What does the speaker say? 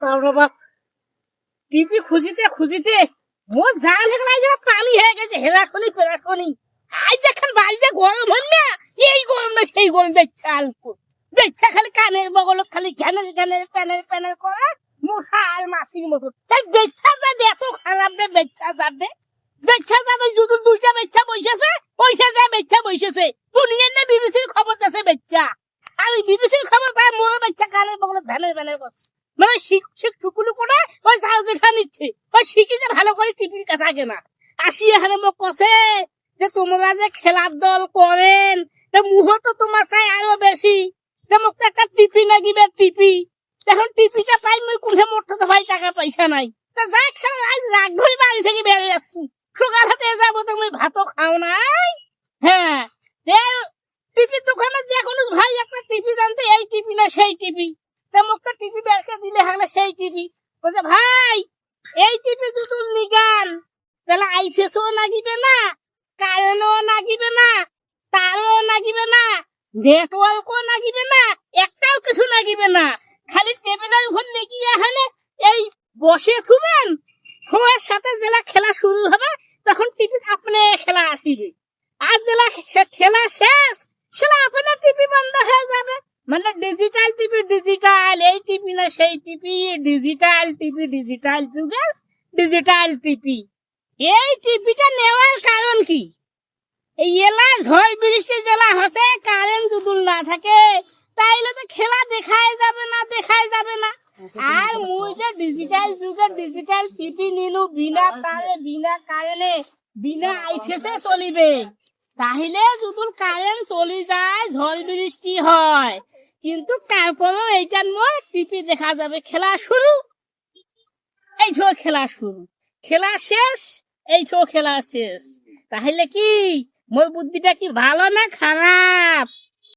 বাবা টিপি খুঁজিতে খুঁজিতে মোর জাল হেগলাই যারা পানি হয়ে গেছে হেরাখনি পেরাখনি আজ দেখেন বাড়িতে গরম হন না এই গরম না সেই গরম বেচ্ছাল বেচ্ছা খালি কানের বগলত খালি ঘ্যানের ঘ্যানের প্যানের প্যানের করা মশা আর মাছির মতো তাই বেচ্ছা যাবে এত খারাপ রে বেচ্ছা যাবে বেচ্ছা যাবে যদি দুইটা বেচ্ছা বসেছে পয়সা যায় বেচ্ছা বসেছে দুনিয়ার না বিবিসির খবর দেশে বেচ্ছা আর ওই বিবিসির খবর পায় মোর বেচ্ছা কানের বগলত ভ্যানের ভ্যানের করছে মানে শিখ চুকুলু করে ওই চাল দেখা নিচ্ছে ওই শিখি যে ভালো করে টিপির কথা থাকে না আসি এখানে মোক কছে যে তোমরা যে খেলার দল করেন তা মুহ তো তোমার চাই আরো বেশি মোক তো একটা টিপি নাগিবে টিপি এখন টিপিটা পাই মই কোনে মোটে তো ভাই টাকা পয়সা নাই তা যাক সারা আজ রাগ ধরে বাড়ি থেকে বেরিয়ে আসছু সকাল হাতে যাবো তো মই ভাতও খাও নাই হ্যাঁ টিপির দোকানে যে কোনো ভাই একটা টিপি জানতে এই টিপি না সেই টিপি তা মুখটা টিপি বেরকে দিলে হাগলে সেই টিপি বলছে ভাই এই টিপি দুটো নিগান তাহলে আইফেসও নাগিবে না কারেন্টও নাগিবে না তারও নাগিবে না নেটওয়ার্কও নাগিবে না একটাও কিছু নাগিবে না খালি টেবিলের উপর নেগিয়ে এখানে এই বসে থুবেন থোয়ার সাথে জেলা খেলা শুরু হবে তখন টিপি আপনি খেলা আসিবে আর জেলা খেলা শেষ সেটা আপনার টিপি বন্ধ হয়ে যাবে মানে ডিজিটাল টিপি ডিজিটাল এই টিপি না সেই টিপি ডিজিটাল টিপি ডিজিটাল যুগের ডিজিটাল টিপি এই টিপিটা নেওয়ার কারণ কি এই এলা ঝড় বৃষ্টি জেলা হসে কারেন্ট যদি না থাকে তাইলে তো খেলা দেখাই যাবে না আর মুই যে ডিজিটাল যুগের ডিজিটাল টিপি নিলু বিনা তারে বিনা কারেন্টে বিনা আইফেসে চলিবে তাহলে যদি কারেন্ট চলি যায় ঝড় বৃষ্টি হয় কিন্তু তারপরেও এইটার মই টিপি দেখা যাবে খেলা শুরু এই ছো খেলা শুরু খেলা শেষ এই ছো খেলা শেষ তাহলে কি মোর বুদ্ধিটা কি ভালো না খারাপ